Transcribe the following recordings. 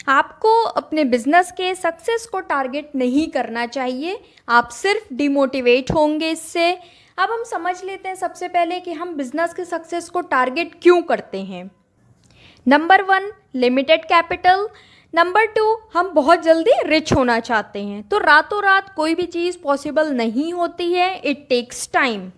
आपको अपने बिजनेस के सक्सेस को टारगेट नहीं करना चाहिए, आप सिर्फ डिमोटिवेट होंगे इससे। अब हम समझ लेते हैं सबसे पहले कि हम बिजनेस के सक्सेस को टारगेट क्यों करते हैं। Number 1, limited capital. नंबर 2, हम बहुत जल्दी रिच होना चाहते हैं। तो रातों रात कोई भी चीज़ पॉसिबल नहीं होती है, इट टेक्स टाइम।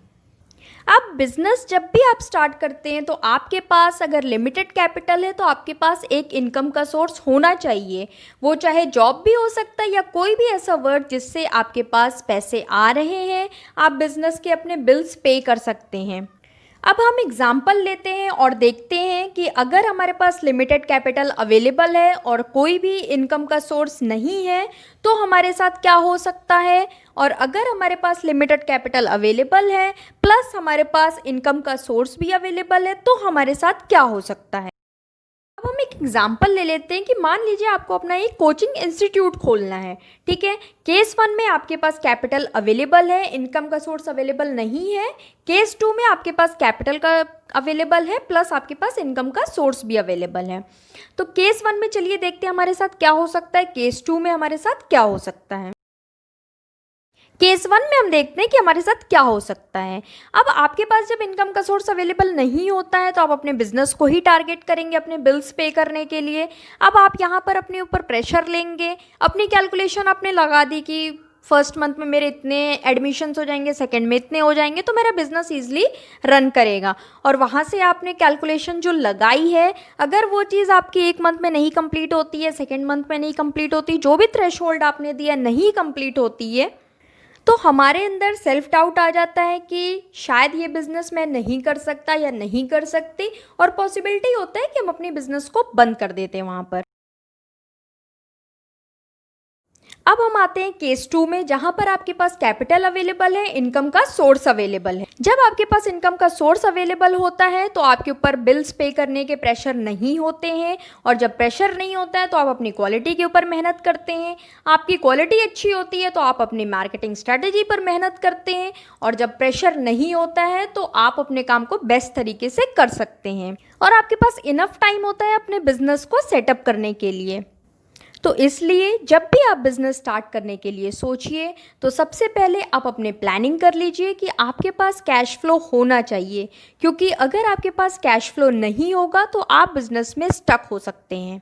अब बिजनेस जब भी आप स्टार्ट करते हैं तो आपके पास अगर लिमिटेड कैपिटल है तो आपके पास एक इनकम का सोर्स होना चाहिए। वो चाहे जॉब भी हो सकता है या कोई भी ऐसा वर्क जिससे आपके पास पैसे आ रहे हैं, आप बिजनेस के अपने बिल्स पे कर सकते हैं। अब हम एग्जाम्पल लेते हैं और देखते हैं कि अगर हमारे पास लिमिटेड कैपिटल अवेलेबल है और कोई भी इनकम का सोर्स नहीं है तो हमारे साथ क्या हो सकता है, और अगर हमारे पास लिमिटेड कैपिटल अवेलेबल है प्लस हमारे पास इनकम का सोर्स भी अवेलेबल है तो हमारे साथ क्या हो सकता है। अब हम एक एग्जाम्पल ले लेते हैं कि मान लीजिए आपको अपना एक कोचिंग इंस्टीट्यूट खोलना है, ठीक है। केस 1 में आपके पास कैपिटल अवेलेबल है, इनकम का सोर्स अवेलेबल नहीं है। केस 2 में आपके पास कैपिटल का अवेलेबल है प्लस आपके पास इनकम का सोर्स भी अवेलेबल है। तो केस 1 में चलिए देखते हैं हमारे साथ क्या हो सकता है, केस 2 में हमारे साथ क्या हो सकता है। केस 1 में हम देखते हैं कि हमारे साथ क्या हो सकता है। अब आपके पास जब इनकम का सोर्स अवेलेबल नहीं होता है तो आप अपने बिजनेस को ही टारगेट करेंगे अपने बिल्स पे करने के लिए। अब आप यहाँ पर अपने ऊपर प्रेशर लेंगे, अपनी कैलकुलेशन आपने लगा दी कि फर्स्ट मंथ में मेरे इतने एडमिशन्स हो जाएंगे, सेकंड में इतने हो जाएंगे तो मेरा बिजनेस ईजिली रन करेगा। और वहाँ से आपने कैलकुलेशन जो लगाई है, अगर वो चीज़ आपकी एक मंथ में नहीं कंप्लीट होती है, सेकेंड मंथ में नहीं कंप्लीट होती, जो भी थ्रेशोल्ड आपने दिया नहीं कंप्लीट होती है, तो हमारे अंदर सेल्फ डाउट आ जाता है कि शायद ये बिज़नेस मैं नहीं कर सकता या नहीं कर सकती, और पॉसिबिलिटी होता है कि हम अपने बिज़नेस को बंद कर देते हैं वहाँ पर। अब हम आते हैं केस 2 में, जहाँ पर आपके पास कैपिटल अवेलेबल है, इनकम का सोर्स अवेलेबल है। जब आपके पास इनकम का सोर्स अवेलेबल होता है तो आपके ऊपर बिल्स पे करने के प्रेशर नहीं होते हैं, और जब प्रेशर नहीं होता है तो आप अपनी क्वालिटी के ऊपर मेहनत करते हैं। आपकी क्वालिटी अच्छी होती है तो आप अपनी मार्केटिंग स्ट्रैटेजी पर मेहनत करते हैं, और जब प्रेशर नहीं होता है तो आप अपने काम को बेस्ट तरीके से कर सकते हैं, और आपके पास इनफ टाइम होता है अपने बिजनेस को सेटअप करने के लिए। तो इसलिए जब भी आप बिज़नेस स्टार्ट करने के लिए सोचिए तो सबसे पहले आप अपने प्लानिंग कर लीजिए कि आपके पास कैश फ्लो होना चाहिए, क्योंकि अगर आपके पास कैश फ्लो नहीं होगा तो आप बिज़नेस में स्टक हो सकते हैं।